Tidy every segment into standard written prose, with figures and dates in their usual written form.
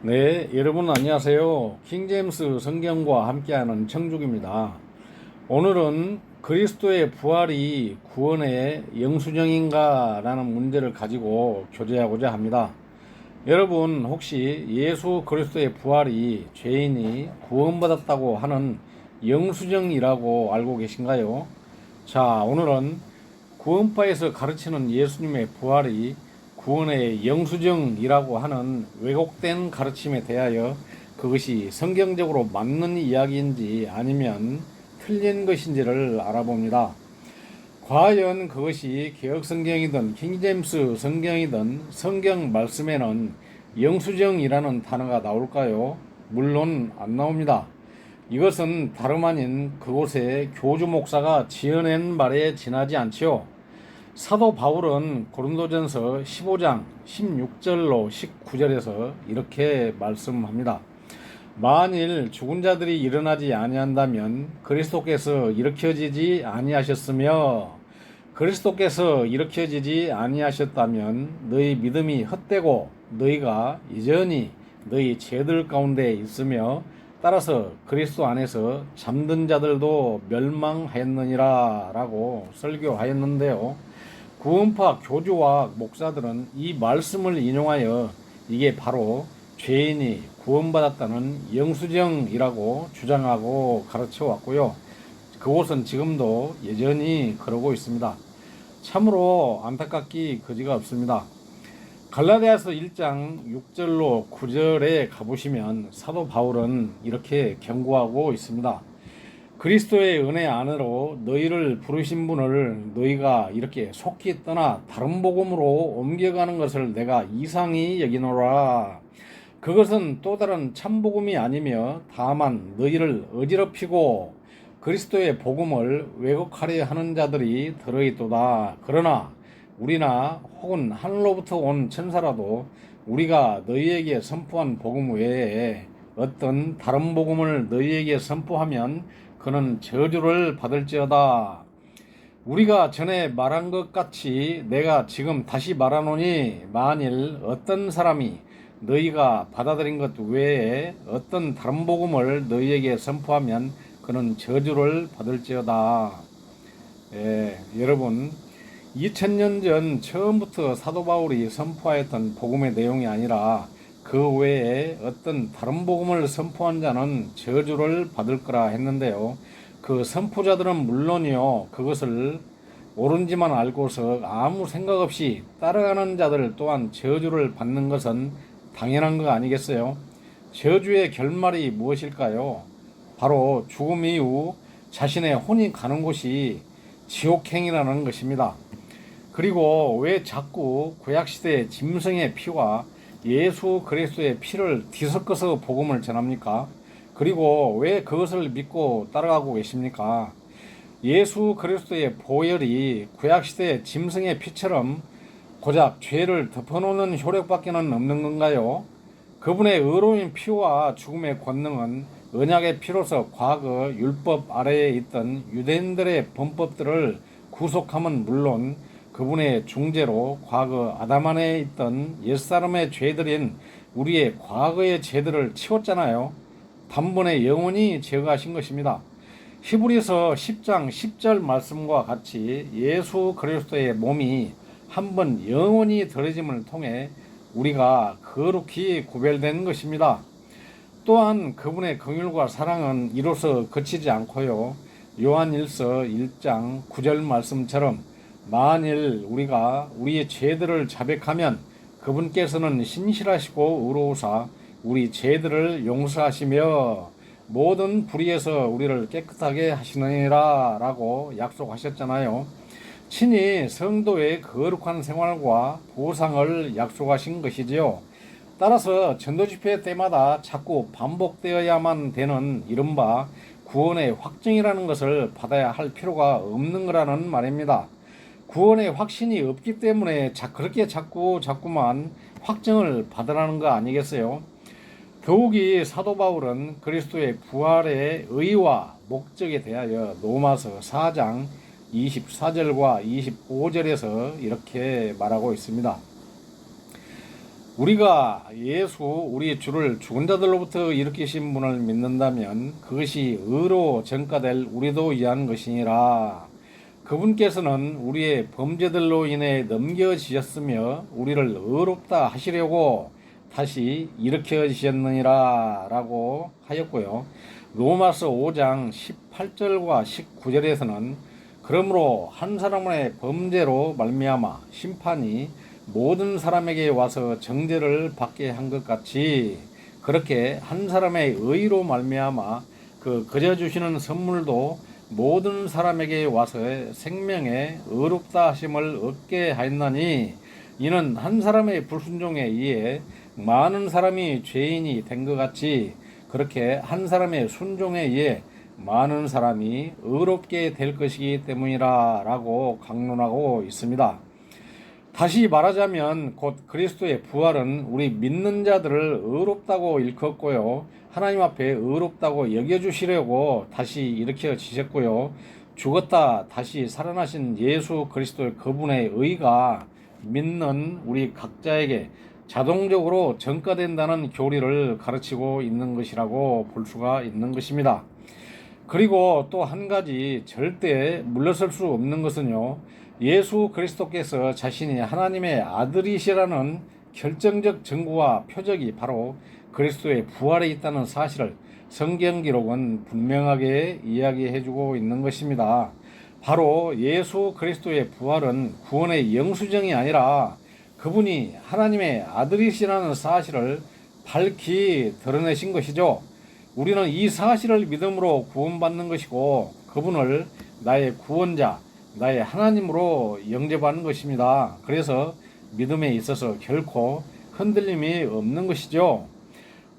네, 여러분 안녕하세요. 킹제임스 성경과 함께하는 청죽입니다. 오늘은 그리스도의 부활이 구원의 영수증인가 라는 문제를 가지고 교제하고자 합니다. 여러분 혹시 예수 그리스도의 부활이 죄인이 구원받았다고 하는 영수증이라고 알고 계신가요? 자, 오늘은 구원파에서 가르치는 예수님의 부활이 구원의 영수증이라고 하는 왜곡된 가르침에 대하여 그것이 성경적으로 맞는 이야기인지 아니면 틀린 것인지를 알아봅니다. 과연 그것이 개혁성경이든 킹제임스 성경이든 성경 말씀에는 영수증이라는 단어가 나올까요? 물론 안 나옵니다. 이것은 다름 아닌 그곳의 교주 목사가 지어낸 말에 지나지 않지요. 사도 바울은 고린도전서 15장 16절로 19절에서 이렇게 말씀합니다. 만일 죽은 자들이 일어나지 아니한다면 그리스도께서 일으켜지지 아니하셨으며 그리스도께서 일으켜지지 아니하셨다면 너희 믿음이 헛되고 너희가 여전히 너희 죄들 가운데 있으며 따라서 그리스도 안에서 잠든 자들도 멸망하였느니라 라고 설교하였는데요. 구원파 교주와 목사들은 이 말씀을 인용하여 이게 바로 죄인이 구원받았다는 영수증이라고 주장하고 가르쳐 왔고요. 그곳은 지금도 여전히 그러고 있습니다. 참으로 안타깝기 거지가 없습니다. 갈라디아서 1장 6절로 9절에 가보시면 사도 바울은 이렇게 경고하고 있습니다. 그리스도의 은혜 안으로 너희를 부르신 분을 너희가 이렇게 속히 떠나 다른 복음으로 옮겨가는 것을 내가 이상히 여기노라. 그것은 또 다른 참복음이 아니며 다만 너희를 어지럽히고 그리스도의 복음을 왜곡하려 하는 자들이 들어있도다. 그러나 우리나 혹은 하늘로부터 온 천사라도 우리가 너희에게 선포한 복음 외에 어떤 다른 복음을 너희에게 선포하면 그는 저주를 받을지어다. 우리가 전에 말한 것 같이 내가 지금 다시 말하노니 만일 어떤 사람이 너희가 받아들인 것 외에 어떤 다른 복음을 너희에게 선포하면 그는 저주를 받을지어다. 여러분 2000년 전 처음부터 사도 바울이 선포하였던 복음의 내용이 아니라 그 외에 어떤 다른 복음을 선포한 자는 저주를 받을 거라 했는데요. 그 선포자들은 물론이요, 그것을 옳은지만 알고서 아무 생각 없이 따라가는 자들 또한 저주를 받는 것은 당연한 거 아니겠어요? 저주의 결말이 무엇일까요? 바로 죽음 이후 자신의 혼이 가는 곳이 지옥행이라는 것입니다. 그리고 왜 자꾸 구약시대의 짐승의 피와 예수 그리스도의 피를 뒤섞어서 복음을 전합니까? 그리고 왜 그것을 믿고 따라가고 계십니까? 예수 그리스도의 보혈이 구약시대의 짐승의 피처럼 고작 죄를 덮어놓는 효력밖에는 없는 건가요? 그분의 의로운 피와 죽음의 권능은 언약의 피로서 과거 율법 아래에 있던 유대인들의 범법들을 구속함은 물론 그분의 중재로 과거 아담 안에 있던 옛사람의 죄들인 우리의 과거의 죄들을 치웠잖아요. 단번에 영원히 제거하신 것입니다. 히브리서 10장 10절 말씀과 같이 예수 그리스도의 몸이 한번 영원히 더러짐을 통해 우리가 거룩히 구별된 것입니다. 또한 그분의 긍휼과 사랑은 이로써 그치지 않고요. 요한일서 1장 9절 말씀처럼 만일 우리가 우리의 죄들을 자백하면 그분께서는 신실하시고 의로우사 우리 죄들을 용서하시며 모든 불의에서 우리를 깨끗하게 하시느니라 라고 약속하셨잖아요. 친히 성도의 거룩한 생활과 보상을 약속하신 것이지요. 따라서 전도집회 때마다 자꾸 반복되어야만 되는 이른바 구원의 확증이라는 것을 받아야 할 필요가 없는 거라는 말입니다. 구원의 확신이 없기 때문에 그렇게 자꾸만 확증을 받으라는 거 아니겠어요? 더욱이 사도 바울은 그리스도의 부활의 의와 목적에 대하여 로마서 4장 24절과 25절에서 이렇게 말하고 있습니다. 우리가 예수 우리 주를 죽은 자들로부터 일으키신 분을 믿는다면 그것이 의로 전가될 우리도 이해한 것이니라. 그분께서는 우리의 범죄들로 인해 넘겨지셨으며 우리를 의롭다 하시려고 다시 일으켜지셨느니라 라고 하였고요. 로마서 5장 18절과 19절에서는 그러므로 한 사람의 범죄로 말미암아 심판이 모든 사람에게 와서 정죄를 받게 한 것 같이 그렇게 한 사람의 의로 말미암아 그저 주시는 선물도 모든 사람에게 와서 생명의 의롭다 하심을 얻게 하였나니 이는 한 사람의 불순종에 의해 많은 사람이 죄인이 된 것 같이 그렇게 한 사람의 순종에 의해 많은 사람이 의롭게 될 것이기 때문이라 라고 강론하고 있습니다. 다시 말하자면 곧 그리스도의 부활은 우리 믿는 자들을 의롭다고 일컫고요. 하나님 앞에 의롭다고 여겨주시려고 다시 일으켜지셨고요. 죽었다 다시 살아나신 예수 그리스도의 그분의 의가 믿는 우리 각자에게 자동적으로 전가된다는 교리를 가르치고 있는 것이라고 볼 수가 있는 것입니다. 그리고 또 한 가지 절대 물러설 수 없는 것은요. 예수 그리스도께서 자신이 하나님의 아들이시라는 결정적 증거와 표적이 바로 그리스도의 부활에 있다는 사실을 성경 기록은 분명하게 이야기해주고 있는 것입니다. 바로 예수 그리스도의 부활은 구원의 영수증이 아니라 그분이 하나님의 아들이시라는 사실을 밝히 드러내신 것이죠. 우리는 이 사실을 믿음으로 구원받는 것이고 그분을 나의 구원자, 나의 하나님으로 영접하는 것입니다. 그래서 믿음에 있어서 결코 흔들림이 없는 것이죠.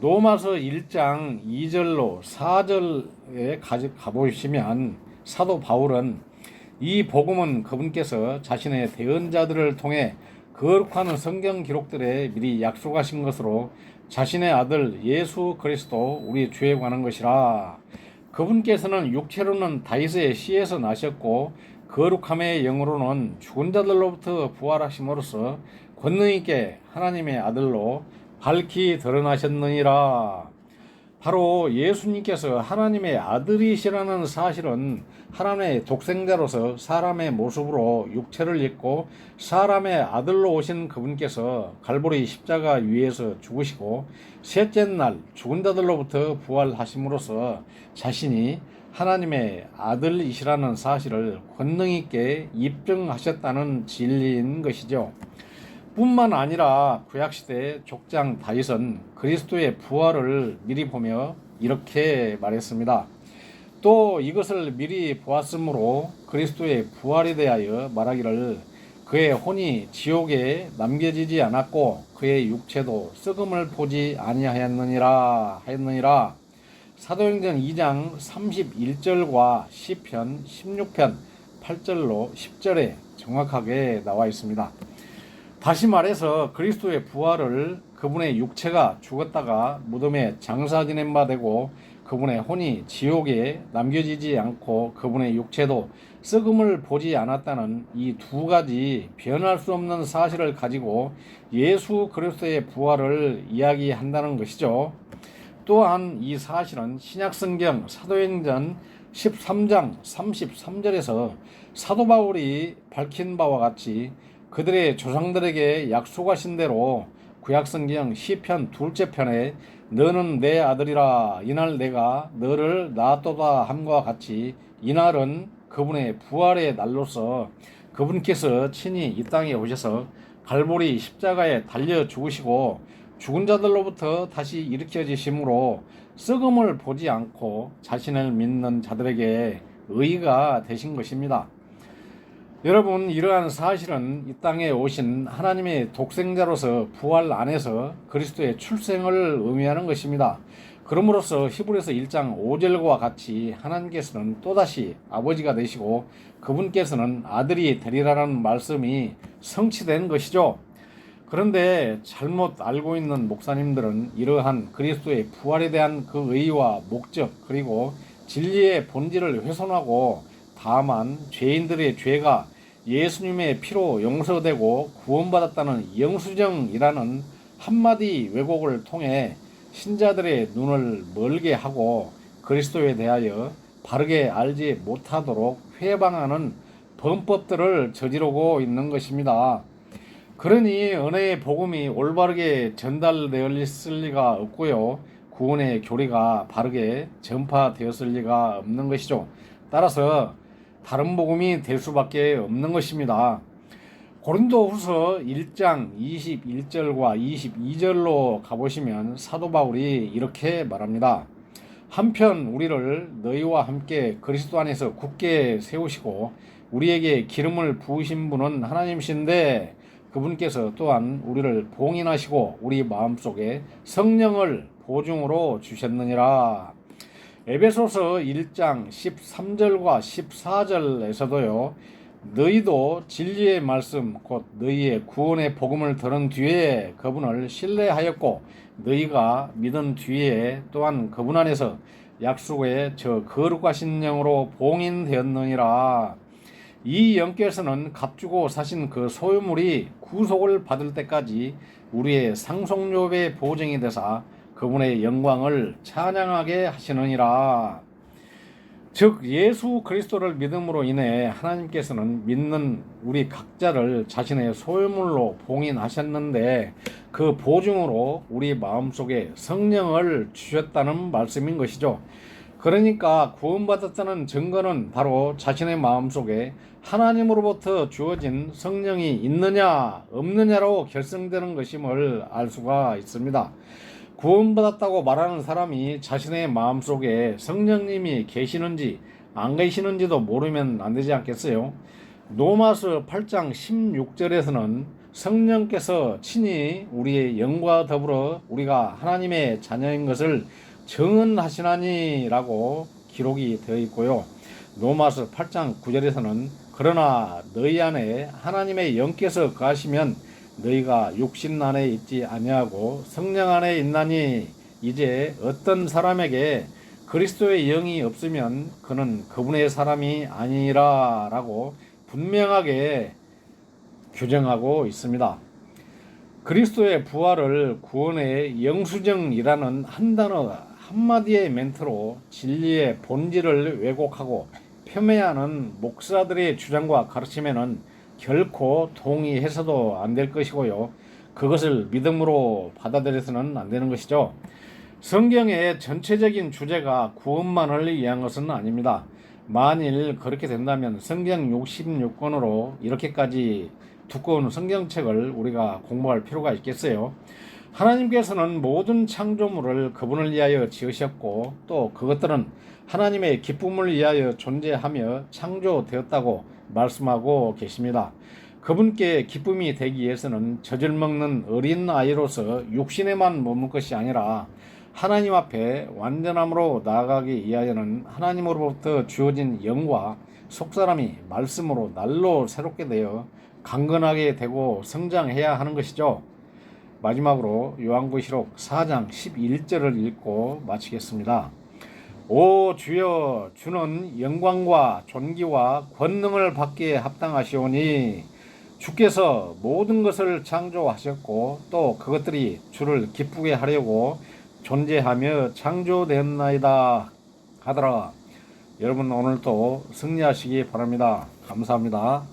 로마서 1장 2절로 4절에 가보시면 사도 바울은 이 복음은 그분께서 자신의 대언자들을 통해 거룩한 성경 기록들에 미리 약속하신 것으로 자신의 아들 예수 그리스도 우리 주에 관한 것이라. 그분께서는 육체로는 다윗의 씨에서 나셨고 거룩함의 영으로는 죽은 자들로부터 부활하심으로써 권능 있게 하나님의 아들로 밝히 드러나셨느니라. 바로 예수님께서 하나님의 아들이시라는 사실은 하나님의 독생자로서 사람의 모습으로 육체를 입고 사람의 아들로 오신 그분께서 갈보리 십자가 위에서 죽으시고 셋째 날 죽은 자들로부터 부활하심으로써 자신이 하나님의 아들이시라는 사실을 권능 있게 입증하셨다는 진리인 것이죠. 뿐만 아니라 구약시대 족장 다윗은 그리스도의 부활을 미리 보며 이렇게 말했습니다. 또 이것을 미리 보았으므로 그리스도의 부활에 대하여 말하기를 그의 혼이 지옥에 남겨지지 않았고 그의 육체도 썩음을 보지 아니하였느니라 하였느니라. 사도행전 2장 31절과 시편 16편 8절로 10절에 정확하게 나와 있습니다. 다시 말해서 그리스도의 부활을 그분의 육체가 죽었다가 무덤에 장사 지낸 바 되고 그분의 혼이 지옥에 남겨지지 않고 그분의 육체도 썩음을 보지 않았다는 이 두 가지 변할 수 없는 사실을 가지고 예수 그리스도의 부활을 이야기한다는 것이죠. 또한 이 사실은 신약성경 사도행전 13장 33절에서 사도 바울이 밝힌 바와 같이 그들의 조상들에게 약속하신 대로 구약성경 시편 둘째 편에 너는 내 아들이라 이날 내가 너를 낳았도다 함과 같이 이날은 그분의 부활의 날로서 그분께서 친히 이 땅에 오셔서 갈보리 십자가에 달려 죽으시고 죽은 자들로부터 다시 일으켜지심으로 썩음을 보지 않고 자신을 믿는 자들에게 의가 되신 것입니다. 여러분, 이러한 사실은 이 땅에 오신 하나님의 독생자로서 부활 안에서 그리스도의 출생을 의미하는 것입니다. 그러므로서 히브리서 1장 5절과 같이 하나님께서는 또다시 아버지가 되시고 그분께서는 아들이 되리라는 말씀이 성취된 것이죠. 그런데 잘못 알고 있는 목사님들은 이러한 그리스도의 부활에 대한 그 의의와 목적 그리고 진리의 본질을 훼손하고 다만 죄인들의 죄가 예수님의 피로 용서되고 구원받았다는 영수증이라는 한마디 왜곡을 통해 신자들의 눈을 멀게 하고 그리스도에 대하여 바르게 알지 못하도록 회방하는 범법들을 저지르고 있는 것입니다. 그러니 은혜의 복음이 올바르게 전달되었을 리가 없고요. 구원의 교리가 바르게 전파되었을 리가 없는 것이죠. 따라서 다른 복음이 될 수밖에 없는 것입니다. 고린도후서 1장 21절과 22절로 가보시면 사도 바울이 이렇게 말합니다. 한편 우리를 너희와 함께 그리스도 안에서 굳게 세우시고 우리에게 기름을 부으신 분은 하나님이신데 그분께서 또한 우리를 봉인하시고 우리 마음속에 성령을 보증으로 주셨느니라. 에베소서 1장 13절과 14절에서도요. 너희도 진리의 말씀 곧 너희의 구원의 복음을 들은 뒤에 그분을 신뢰하였고 너희가 믿은 뒤에 또한 그분 안에서 약속의 저 거룩하신 영으로 봉인되었느니라. 이 영께서는 값주고 사신 그 소유물이 구속을 받을 때까지 우리의 상속료의 보증이 되사 그분의 영광을 찬양하게 하시느니라. 즉 예수 그리스도를 믿음으로 인해 하나님께서는 믿는 우리 각자를 자신의 소유물로 봉인하셨는데 그 보증으로 우리 마음속에 성령을 주셨다는 말씀인 것이죠. 그러니까 구원받았다는 증거는 바로 자신의 마음속에 하나님으로부터 주어진 성령이 있느냐 없느냐로 결정되는 것임을 알 수가 있습니다. 구원받았다고 말하는 사람이 자신의 마음속에 성령님이 계시는지 안 계시는지도 모르면 안 되지 않겠어요? 로마서 8장 16절에서는 성령께서 친히 우리의 영과 더불어 우리가 하나님의 자녀인 것을 증언하시나니라고 기록이 되어 있고요. 로마서 8장 9절에서는 그러나 너희 안에 하나님의 영께서 거하시면 너희가 육신 안에 있지 아니하고 성령 안에 있나니 이제 어떤 사람에게 그리스도의 영이 없으면 그는 그분의 사람이 아니라 라고 분명하게 규정하고 있습니다. 그리스도의 부활을 구원의 영수증이라는 한 단어 한마디의 멘트로 진리의 본질을 왜곡하고 폄훼하는 목사들의 주장과 가르침에는 결코 동의해서도 안 될 것이고요. 그것을 믿음으로 받아들여서는 안 되는 것이죠. 성경의 전체적인 주제가 구원만을 위한 것은 아닙니다. 만일 그렇게 된다면 성경 66권으로 이렇게까지 두꺼운 성경책을 우리가 공부할 필요가 있겠어요? 하나님께서는 모든 창조물을 그분을 위하여 지으셨고 또 그것들은 하나님의 기쁨을 위하여 존재하며 창조되었다고 말씀하고 계십니다. 그분께 기쁨이 되기 위해서는 젖을 먹는 어린 아이로서 육신에만 머물 것이 아니라 하나님 앞에 완전함으로 나아가기 위하여는 하나님으로부터 주어진 영과 속사람이 말씀으로 날로 새롭게 되어 강건하게 되고 성장해야 하는 것이죠. 마지막으로 요한계시록 4장 11절을 읽고 마치겠습니다. 오 주여 주는 영광과 존귀와 권능을 받기에 합당하시오니 주께서 모든 것을 창조하셨고 또 그것들이 주를 기쁘게 하려고 존재하며 창조되었나이다 하더라. 여러분 오늘도 승리하시기 바랍니다. 감사합니다.